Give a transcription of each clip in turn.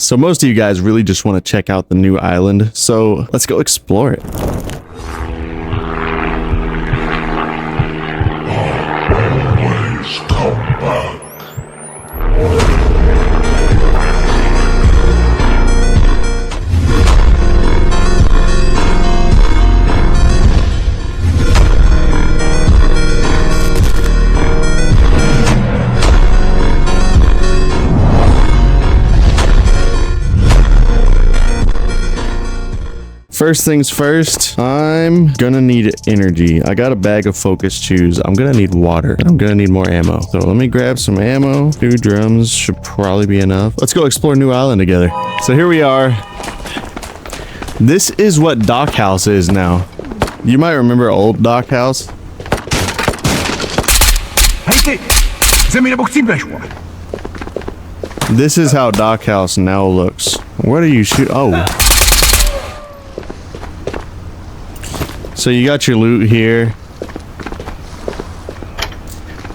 So most of you guys really just want to check out the new island, so let's go explore it. Always come back. First things first, I'm gonna need energy. I got a bag of focus chews. I'm gonna need water. I'm gonna need more ammo. So let me grab some ammo. 2 drums should probably be enough. Let's go explore New Island together. So here we are. This is what Dock House is now. You might remember old Dock House. This is how Dock House now looks. What are you shooting? Oh. So you got your loot here.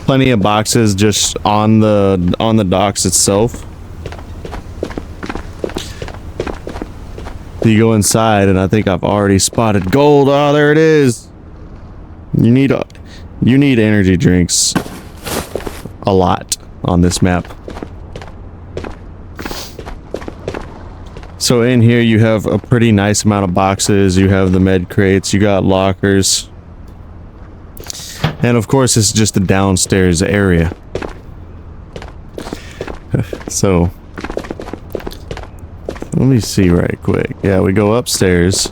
Plenty of boxes just on the docks itself. You go inside and I think I've already spotted gold. Oh, there it is. You need energy drinks a lot on this map. So in here you have a pretty nice amount of boxes, you have the med crates, you got lockers. And of course it's just the downstairs area. So let me see right quick. Yeah, we go upstairs.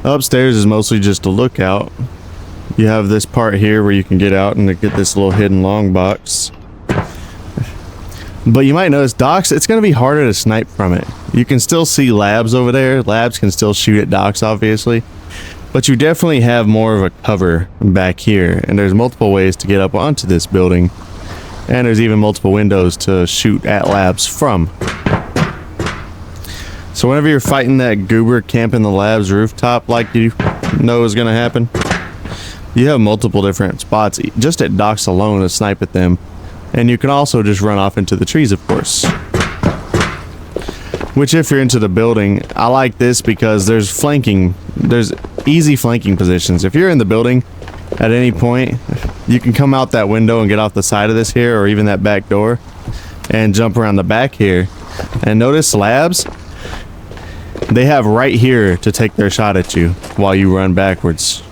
Upstairs is mostly just a lookout. You have this part here where you can get out and get this little hidden long box. But you might notice docks, it's going to be harder to snipe from it. You can still see labs over there. Labs can still shoot at docks, obviously. But you definitely have more of a cover back here. And there's multiple ways to get up onto this building. And there's even multiple windows to shoot at labs from. So whenever you're fighting that goober camping the labs rooftop like you know is going to happen, you have multiple different spots just at docks alone to snipe at them. And you can also just run off into the trees, of course. Which, if you're into the building, I like this because there's easy flanking positions. If you're in the building at any point, you can come out that window and get off the side of this here, or even that back door, and jump around the back here. And notice labs, they have right here to take their shot at you while you run backwards.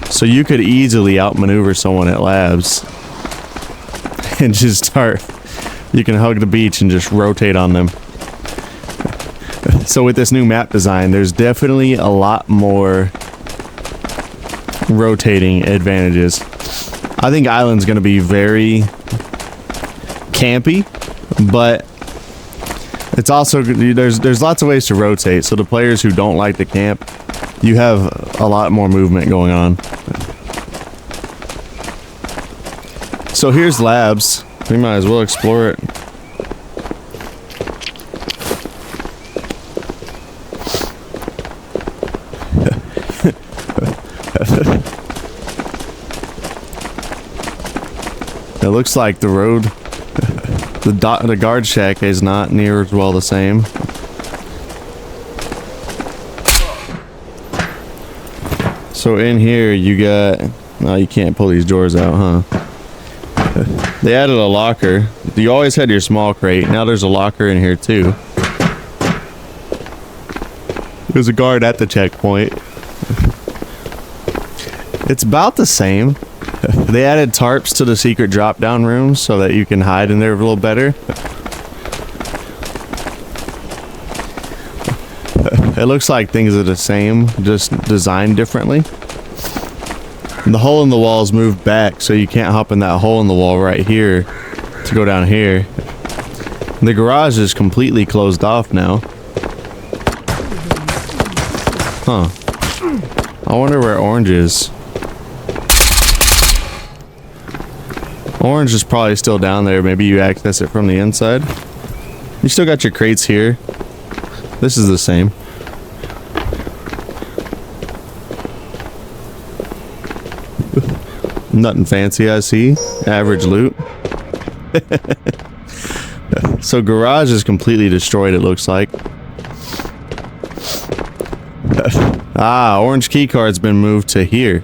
So you could easily outmaneuver someone at labs. And just start, you can hug the beach and just rotate on them. So with this new map design, there's definitely a lot more rotating advantages. I think Island's going to be very campy, but it's also, there's lots of ways to rotate. So the players who don't like to camp, you have a lot more movement going on. So here's labs. We might as well explore it. It looks like the road, the guard shack is not near as well the same. So in here you got, oh, you can't pull these doors out, huh? They added a locker. You always had your small crate. Now there's a locker in here too. There's a guard at the checkpoint. It's about the same. They added tarps to the secret drop down rooms so that you can hide in there a little better. It looks like things are the same, just designed differently. The hole in the wall is moved back, so you can't hop in that hole in the wall right here to go down here. The garage is completely closed off now. Huh. I wonder where Orange is. Orange is probably still down there. Maybe you access it from the inside. You still got your crates here. This is the same. Nothing fancy, I see. Average loot. So garage is completely destroyed, it looks like. Orange key card's been moved to here.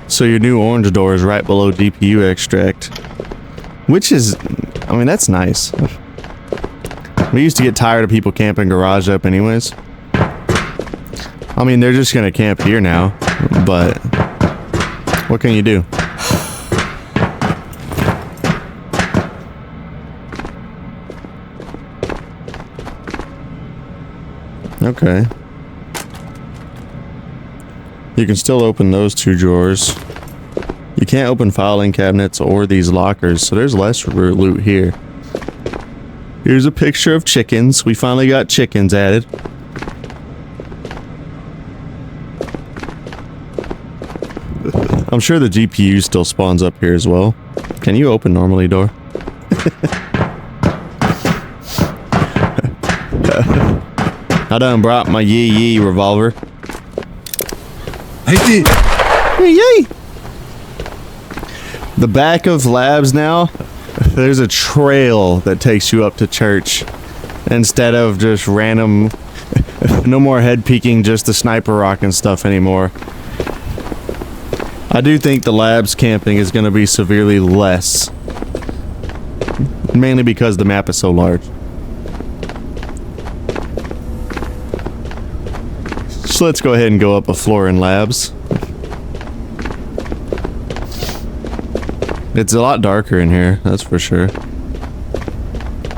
So your new orange door is right below DPU extract. Which is, I mean, that's nice. We used to get tired of people camping garage up anyways. I mean, they're just gonna camp here now, but what can you do? Okay. You can still open those two drawers. You can't open filing cabinets or these lockers, so there's less loot here. Here's a picture of chickens. We finally got chickens added. I'm sure the GPU still spawns up here as well. Can you open normally, door? I done brought my yee revolver. Hey, Yay! The back of labs now, there's a trail that takes you up to church instead of just random, no more head peeking, just the sniper rock and stuff anymore. I do think the labs camping is going to be severely less, mainly because the map is so large. So let's go ahead and go up a floor in labs. It's a lot darker in here, that's for sure.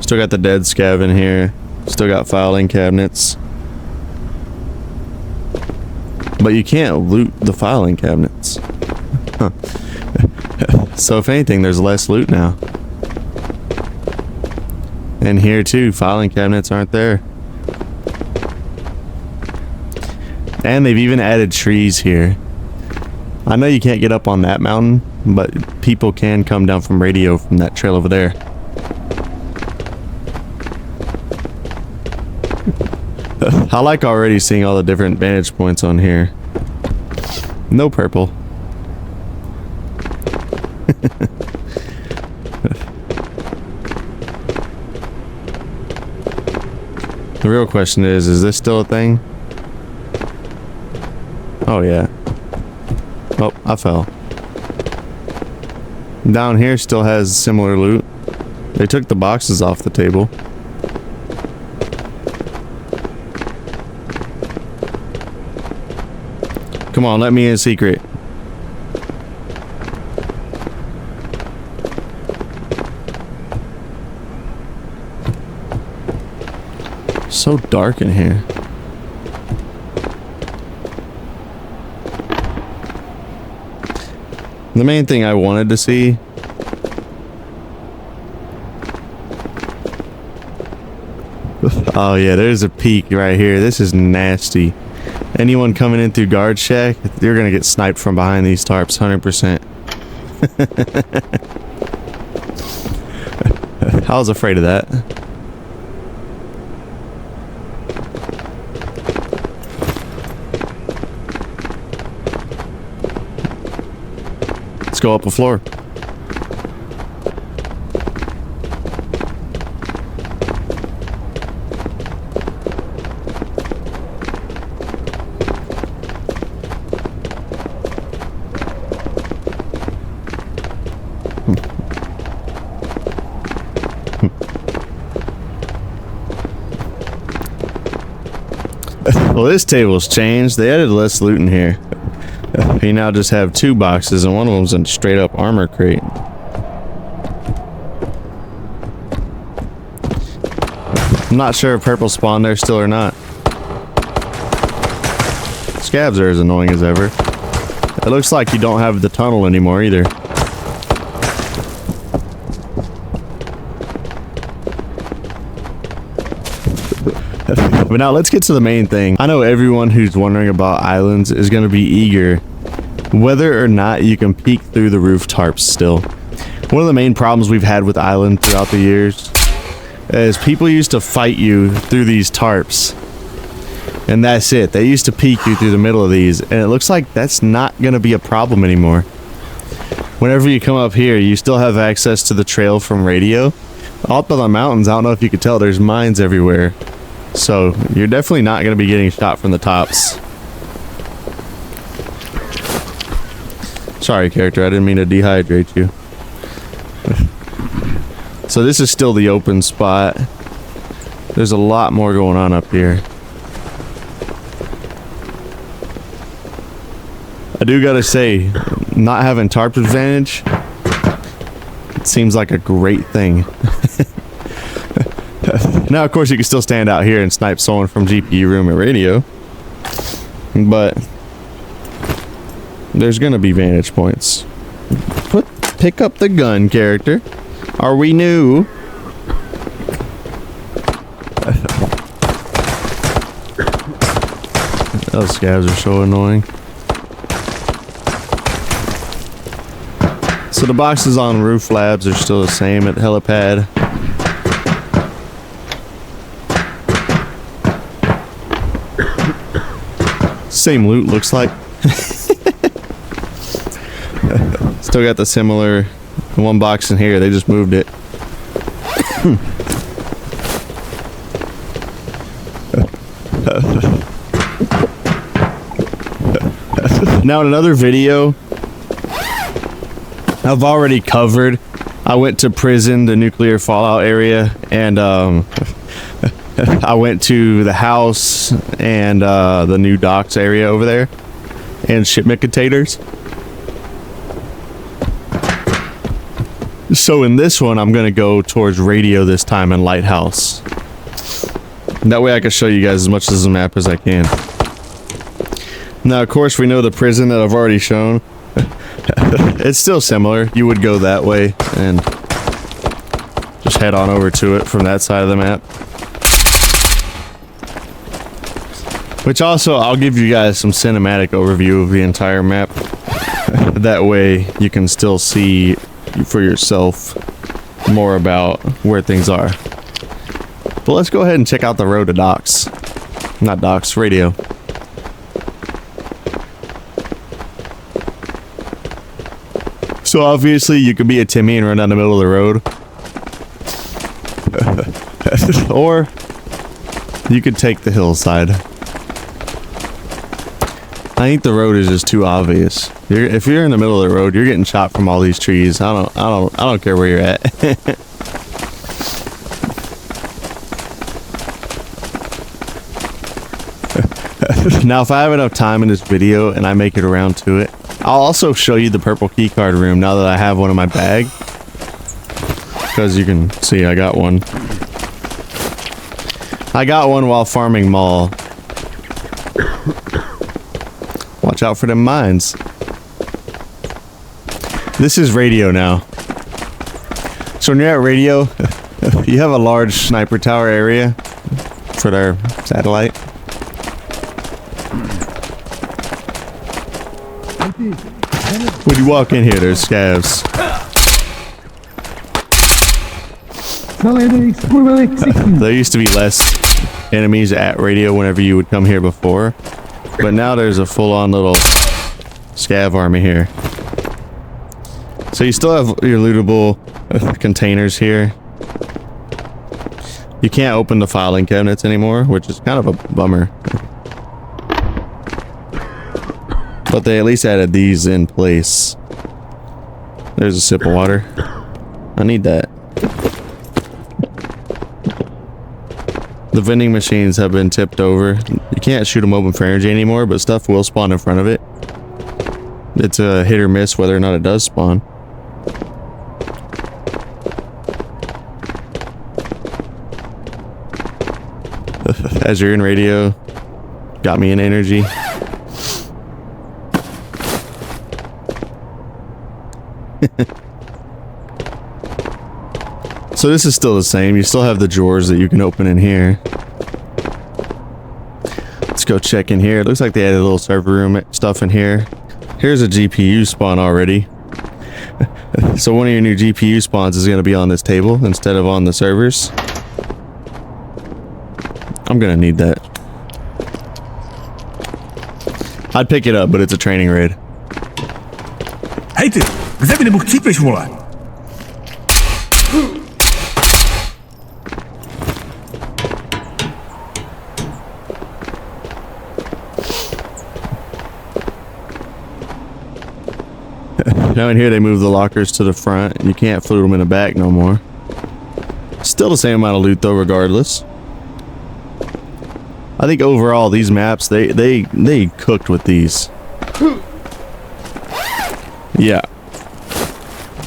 Still got the dead scav in here. Still got filing cabinets. But you can't loot the filing cabinets. Huh. So if anything, there's less loot now. And here too, filing cabinets aren't there. And they've even added trees here. I know you can't get up on that mountain, but people can come down from radio from that trail over there. I like already seeing all the different vantage points on here. No purple. The real question is this still a thing? Oh yeah. Oh, I fell. Down here still has similar loot. They took the boxes off the table. Come on, let me in secret. So dark in here. The main thing I wanted to see oh yeah, there's a peak right here. This is nasty. Anyone coming in through guard shack, you're gonna get sniped from behind these tarps 100%. I was afraid of that. Let's go up a floor. Well, this table's changed. They added less loot in here. You now just have 2 boxes, and one of them's a straight up armor crate. I'm not sure if purple spawned there still or not. Scavs are as annoying as ever. It looks like you don't have the tunnel anymore either. But now let's get to the main thing. I know everyone who's wondering about islands is going to be eager whether or not you can peek through the roof tarps still. One of the main problems we've had with island throughout the years is people used to fight you through these tarps. And that's it. They used to peek you through the middle of these. And it looks like that's not going to be a problem anymore. whenever you come up here, you still have access to the trail from radio. Up on the mountains, I don't know if you could tell, there's mines everywhere. So you're definitely not going to be getting shot from the tops. Sorry, character, I didn't mean to dehydrate you. So this is still the open spot. There's a lot more going on up here. I do gotta say, not having tarp advantage, it seems like a great thing. Now, of course, you can still stand out here and snipe someone from GPU room and radio, but there's gonna be vantage points. Pick up the gun, character. Are we new? Those scavs are so annoying. So the boxes on roof labs are still the same at helipad. Same loot, looks like. Still got the similar one box in here. They just moved it. Now in another video I've already covered, I went to prison, the nuclear fallout area, and I went to the house and the new docks area over there, and shipment containers. So in this one, I'm gonna go towards radio this time and lighthouse. That way I can show you guys as much of the map as I can. Now, of course, we know the prison that I've already shown. It's still similar. You would go that way and just head on over to it from that side of the map. Which also, I'll give you guys some cinematic overview of the entire map. That way you can still see for yourself more about where things are. But let's go ahead and check out the road to docks. Not docks, radio. So obviously you could be a Timmy and run down the middle of the road. Or you could take the hillside. I think the road is just too obvious. If you're in the middle of the road, you're getting shot from all these trees. I don't care where you're at. Now, if I have enough time in this video and I make it around to it, I'll also show you the purple keycard room now that I have one in my bag. Because you can see I got one. I got one while farming mall. Watch out for them mines. This is radio now. So when you're at radio, you have a large sniper tower area for their satellite. When you walk in here, there's scavs. There used to be less enemies at radio whenever you would come here before, but now there's a full-on little scav army here. So you still have your lootable containers here. You can't open the filing cabinets anymore, which is kind of a bummer. But they at least added these in place. There's a sip of water. I need that. The vending machines have been tipped over. You can't shoot them open for energy anymore, but stuff will spawn in front of it. It's a hit or miss whether or not it does spawn. As you're in radio, got me in energy. So this is still the same. You still have the drawers that you can open in here. Let's go check in here. It looks like they added a little server room stuff in here. Here's a GPU spawn already. So one of your new GPU spawns is going to be on this table instead of on the servers. I'm going to need that. I'd pick it up, but it's a training raid. Hate it. Kde mi nebo chcípeš, vole? Now in here they move the lockers to the front. You can't float them in the back no more. Still the same amount of loot though, regardless. I think overall these maps they cooked with these. Yeah.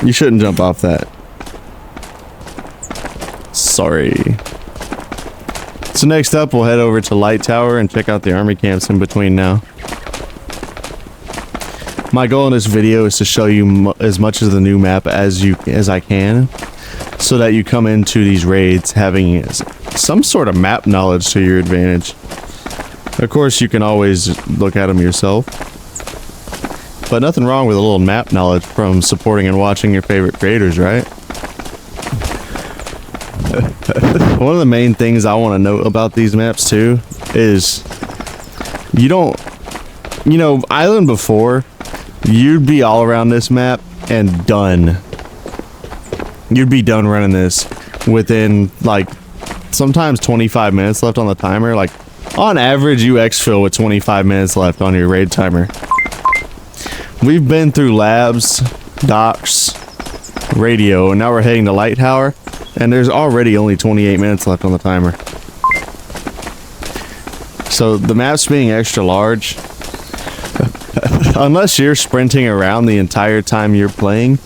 You shouldn't jump off that. Sorry. So next up we'll head over to Light Tower and check out the army camps in between now. My goal in this video is to show you as much of the new map as I can, so that you come into these raids having some sort of map knowledge to your advantage. Of course, you can always look at them yourself, but nothing wrong with a little map knowledge from supporting and watching your favorite creators, right? One of the main things I want to note about these maps too is you know, Island before, you'd be all around this map and done. You'd be done running this within like sometimes 25 minutes left on the timer. Like on average you exfil with 25 minutes left on your raid timer. We've been through labs, docks, radio, and now we're heading to Light Tower, and there's already only 28 minutes left on the timer. So the map's being extra large. Unless you're sprinting around the entire time you're playing,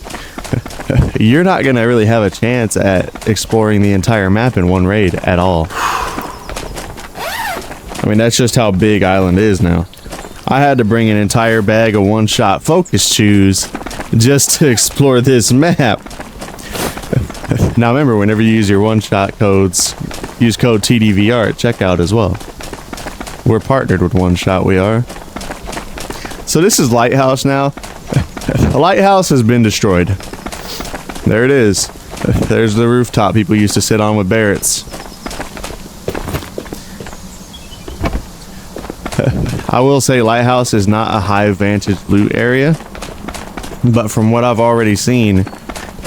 you're not going to really have a chance at exploring the entire map in one raid at all. I mean, that's just how big Island is now. I had to bring an entire bag of one-shot focus chews just to explore this map. Now remember, whenever you use your one-shot codes, use code TDVR at checkout as well. We're partnered with One Shot, we are. So this is Lighthouse now. The lighthouse has been destroyed. There it is. There's the rooftop people used to sit on with Barretts. I will say Lighthouse is not a high vantage loot area, but from what I've already seen,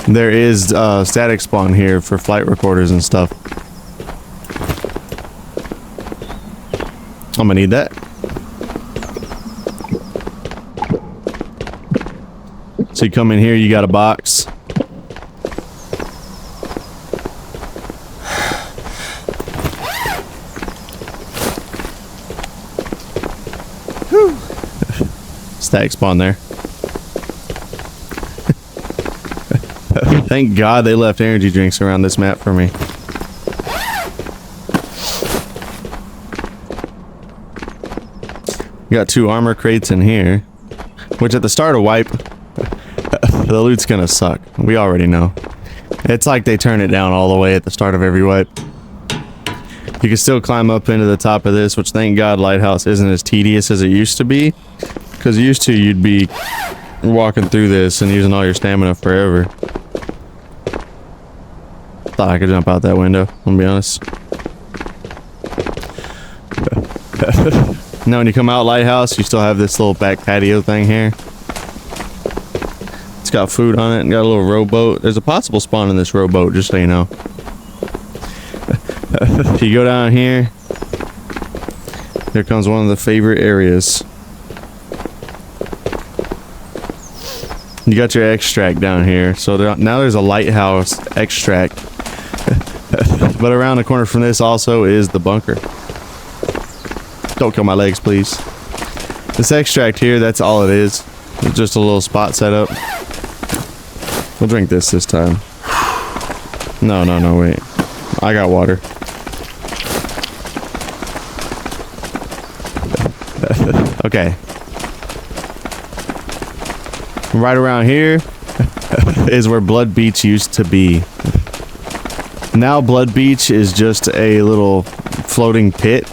there is static spawn here for flight recorders and stuff. I'm gonna need that. So you come in here, you got a box. Whew. Static spawn there. Thank God they left energy drinks around this map for me. We got 2 armor crates in here, which at the start of wipe, the loot's gonna suck. We already know. It's like they turn it down all the way at the start of every wipe. You can still climb up into the top of this, which thank God Lighthouse isn't as tedious as it used to be. Because used to, you'd be walking through this and using all your stamina forever. Thought I could jump out that window, I'll be honest. Now when you come out Lighthouse, you still have this little back patio thing here. It's got food on it and got a little rowboat. There's a possible spawn in this rowboat, just so you know. If you go down here, here comes one of the favorite areas. You got your extract down here. So now there's a lighthouse extract. But around the corner from this also is the bunker. Don't kill my legs, please. This extract here, that's all it is. It's just a little spot set up. We'll drink this time. No, wait. I got water. Okay. Right around here is where Blood Beach used to be. Now Blood Beach is just a little floating pit.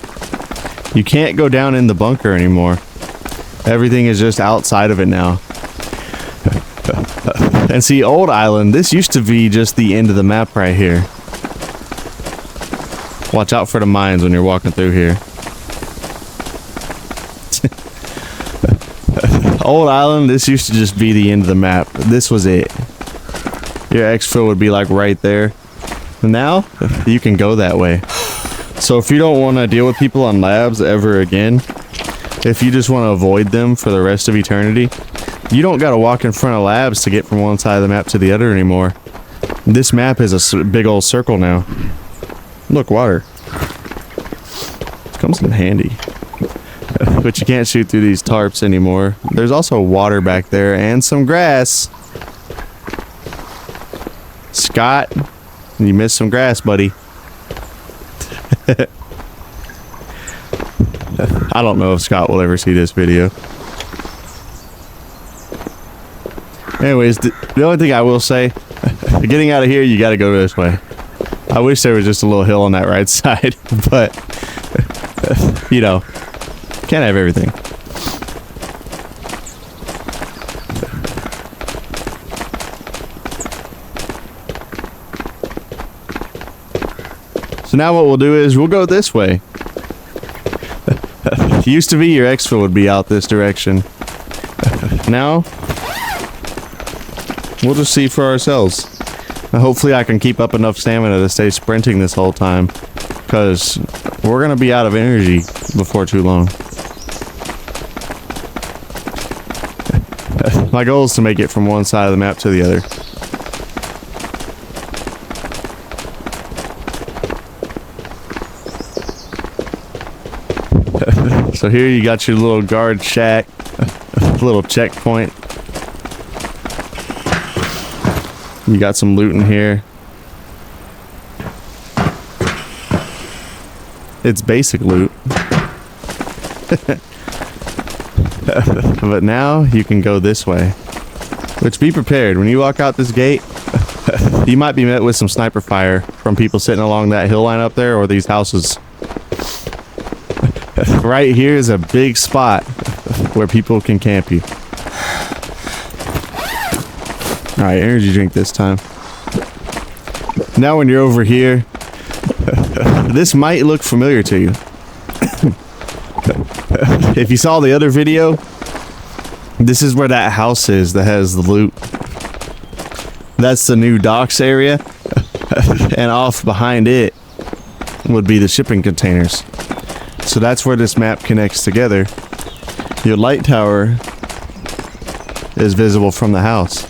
You can't go down in the bunker anymore. Everything is just outside of it now. And see, Old Island, this used to be just the end of the map right here. Watch out for the mines when you're walking through here. Old Island, this used to just be the end of the map. This was it. Your exfil would be like right there. And now, you can go that way. So if you don't want to deal with people on labs ever again, if you just want to avoid them for the rest of eternity, you don't got to walk in front of labs to get from one side of the map to the other anymore. This map is a big old circle now. Look, water. It comes in handy. But you can't shoot through these tarps anymore. There's also water back there and some grass. Scott, you missed some grass, buddy. I don't know if Scott will ever see this video. Anyways, the only thing I will say, getting out of here, you gotta go this way. I wish there was just a little hill on that right side, but, you know, can't have everything. So now what we'll do is we'll go this way. It used to be your exfil would be out this direction. Now, we'll just see for ourselves. Hopefully I can keep up enough stamina to stay sprinting this whole time, because we're going to be out of energy before too long. My goal is to make it from one side of the map to the other. So here you got your little guard shack, little checkpoint. You got some loot in here. It's basic loot. But now you can go this way. Which, be prepared, when you walk out this gate, you might be met with some sniper fire from people sitting along that hill line up there or these houses. Right here is a big spot where people can camp you. Alright, energy drink this time. Now when you're over here, this might look familiar to you. If you saw the other video, this is where that house is that has the loot. That's the new docks area. And off behind it would be the shipping containers. So that's where this map connects together. Your light tower is visible from the house.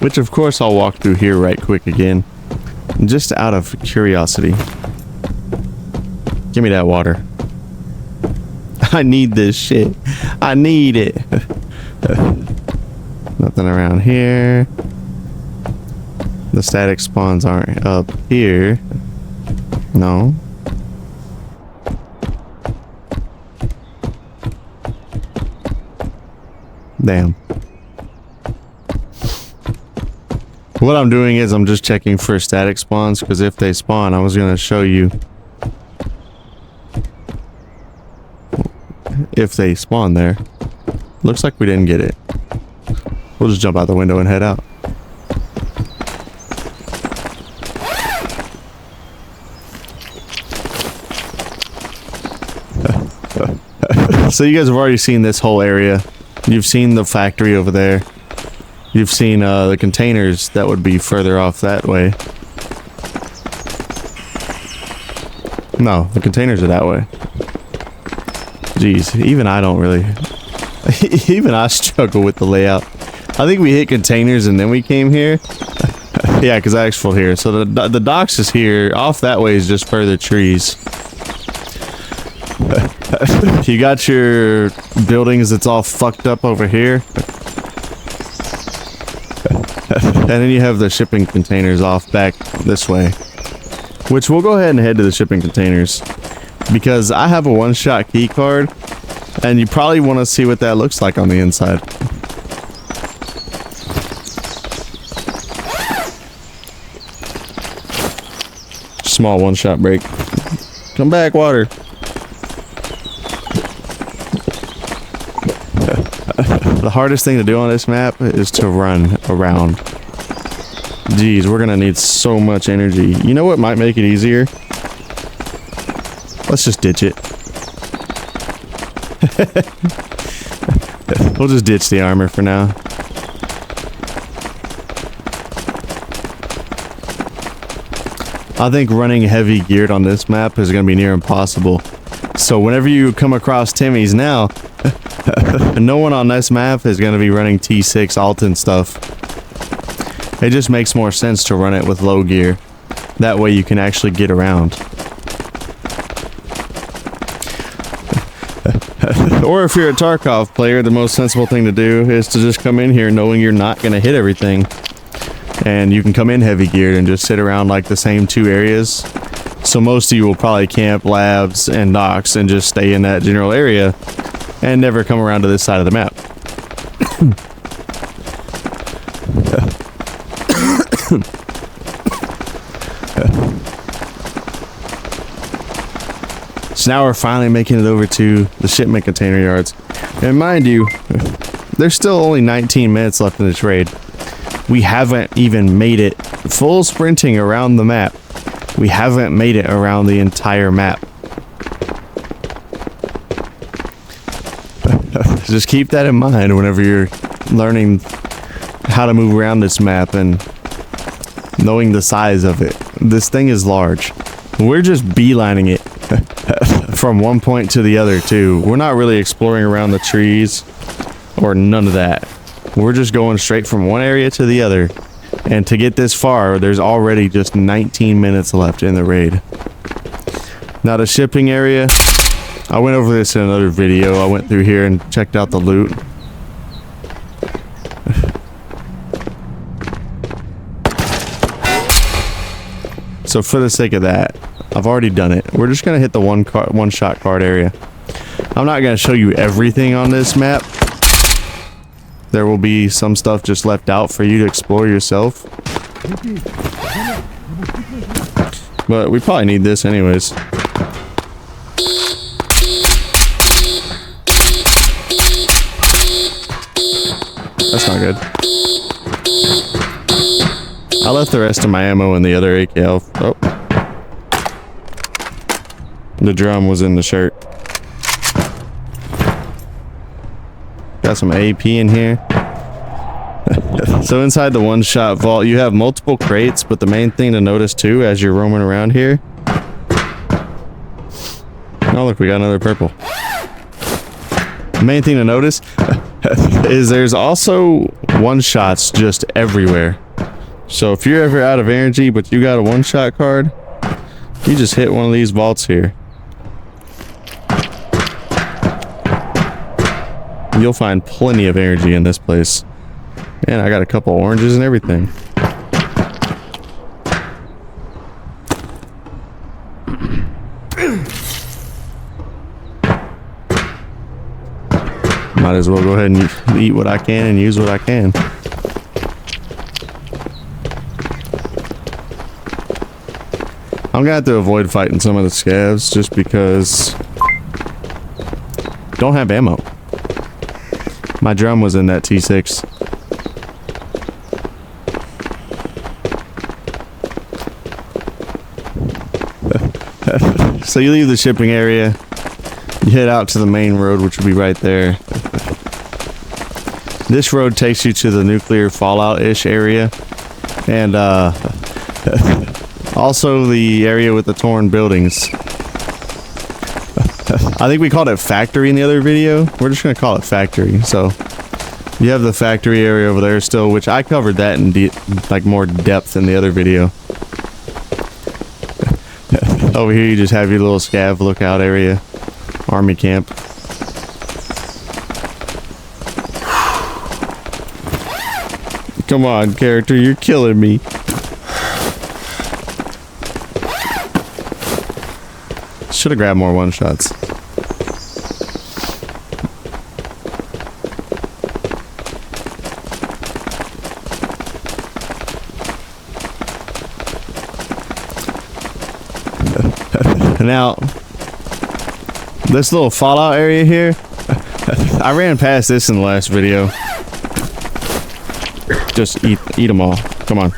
Which of course I'll walk through here right quick again. Just out of curiosity. Give me that water. I need this shit. I need it. Nothing around here. The static spawns aren't up here. No. Damn. What I'm doing is I'm just checking for static spawns, because if they spawn, I was going to show you if they spawn there. Looks like we didn't get it. We'll just jump out the window and head out. So you guys have already seen this whole area. You've seen the factory over there. You've seen the containers that would be further off that way. No, the containers are that way. Jeez, even I don't really... even I struggle with the layout. I think we hit containers and then we came here. Yeah, because I exfilled here. So the docks is here. Off that way is just further trees. You got your buildings that's all fucked up over here. And then you have the shipping containers off back this way. Which we'll go ahead and head to the shipping containers. Because I have a one-shot key card. And you probably want to see what that looks like on the inside. Small one-shot break. Come back, water. The hardest thing to do on this map is to run around. Jeez, we're gonna need so much energy. You know what might make it easier? Let's just ditch it. We'll just ditch the armor for now. I think running heavy geared on this map is going to be near impossible. So whenever you come across Timmy's now, no one on this map is going to be running T6 Alton stuff. It just makes more sense to run it with low gear. That way you can actually get around. Or if you're a Tarkov player, the most sensible thing to do is to just come in here knowing you're not going to hit everything. And you can come in heavy geared and just sit around like the same two areas. So most of you will probably camp labs and docks and just stay in that general area and never come around to this side of the map. So now we're finally making it over to the shipment container yards. And mind you, there's still only 19 minutes left in this raid. We haven't even made it full sprinting around the map. We haven't made it around the entire map. Just keep that in mind whenever you're learning how to move around this map and knowing the size of it. This thing is large. We're just beelining it from one point to the other too. We're not really exploring around the trees or none of that. We're just going straight from one area to the other. And to get this far, there's already just 19 minutes left in the raid. Now the shipping area, I went over this in another video. I went through here and checked out the loot. So for the sake of that, I've already done it. We're just gonna hit the one-shot card area. I'm not gonna show you everything on this map. There will be some stuff just left out for you to explore yourself. But we probably need this anyways. That's not good. I left the rest of my ammo in the other AK. Oh. The drum was in the shirt. Got some AP in here. So inside the one-shot vault, you have multiple crates, but the main thing to notice too as you're roaming around here. Oh look, we got another purple. The main thing to notice is there's also one-shots just everywhere. So if you're ever out of energy but you got a one-shot card, you just hit one of these vaults here. You'll find plenty of energy in this place. Man, I got a couple oranges and everything. Might as well go ahead and eat what I can and use what I can. I'm gonna have to avoid fighting some of the scavs just because don't have ammo. My drum was in that T6. So you leave the shipping area, you head out to the main road, which will be right there. This road takes you to the nuclear fallout-ish area, and also the area with the torn buildings. I think we called it factory in the other video. We're just gonna call it factory. So you have the factory area over there still, which I covered that in like more depth in the other video. Over here you just have your little scav lookout area, army camp. Come on, character, you're killing me. Should have grabbed more one-shots. Now, this little fallout area here, I ran past this in the last video. Just eat them all. Come on.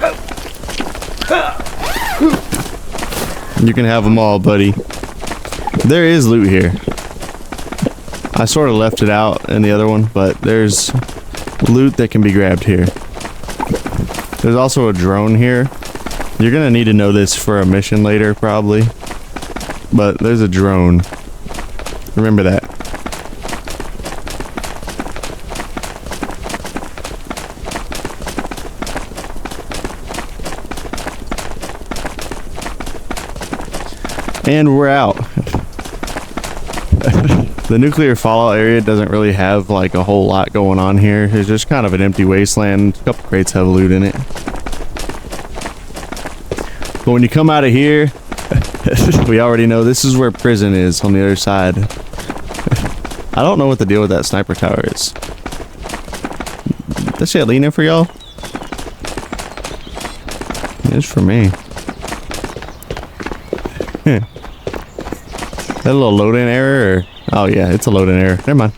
You can have them all, buddy. There is loot here. I sort of left it out in the other one, but there's loot that can be grabbed here. There's also a drone here. You're gonna need to know this for a mission later, probably. But there's a drone. Remember that. And we're out. The nuclear fallout area doesn't really have like a whole lot going on here. It's just kind of an empty wasteland. A couple crates have loot in it. But when you come out of here, we already know this is where prison is on the other side. I don't know what the deal with that sniper tower is. That shit leaning for y'all? It's for me. That little load-in error? Or? Oh yeah, it's a load-in error. Never mind.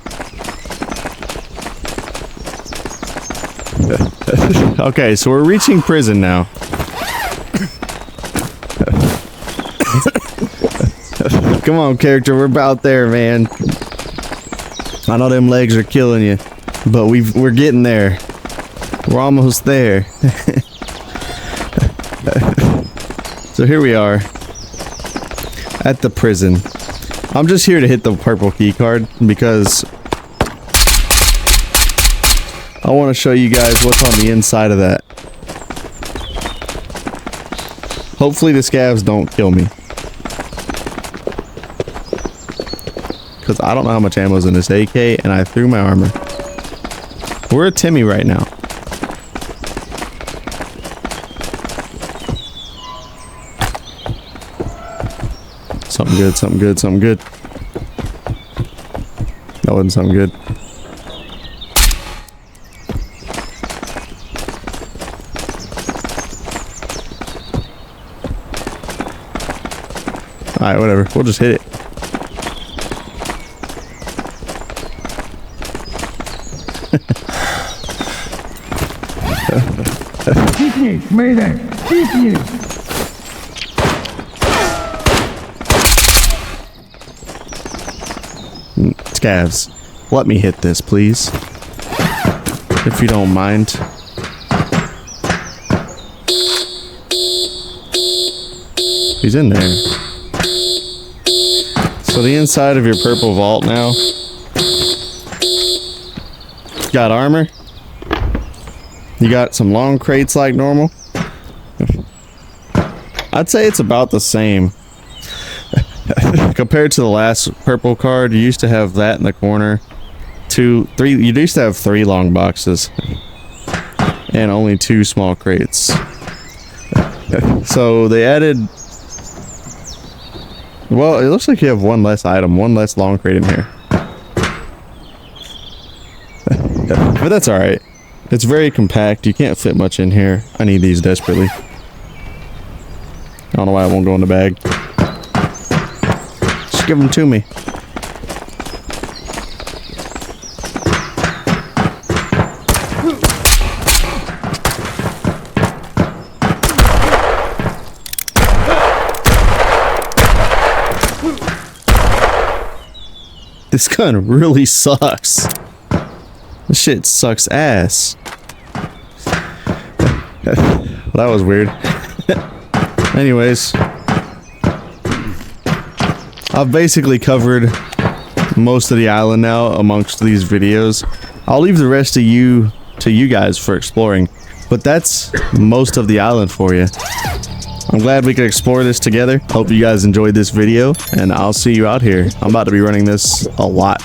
Okay, so we're reaching prison now. Come on, character, we're about there, man. I know them legs are killing you, but we're getting there. We're almost there. So here we are at the prison. I'm just here to hit the purple key card because I want to show you guys what's on the inside of that. Hopefully the scavs don't kill me, because I don't know how much ammo is in this AK and I threw my armor. We're at Timmy right now. Something good, something good, something good. That wasn't something good. Alright, whatever. We'll just hit it. Mayday! Scavs, let me hit this, please. If you don't mind. He's in there. So the inside of your purple vault now. Got armor. You got some long crates like normal. I'd say it's about the same. Compared to the last purple card, you used to have that in the corner. 2, 3, you used to have 3 long boxes. And only 2 small crates. So they added... Well, it looks like you have 1 less item, 1 less long crate in here. But that's alright. It's very compact, you can't fit much in here. I need these desperately. I don't know why it won't go in the bag. Just give them to me. This gun really sucks. This shit sucks ass. Well, that was weird. Anyways, I've basically covered most of the island now amongst these videos. I'll leave the rest of you to you guys for exploring, but that's most of the island for you. I'm glad we could explore this together. Hope you guys enjoyed this video, and I'll see you out here. I'm about to be running this a lot.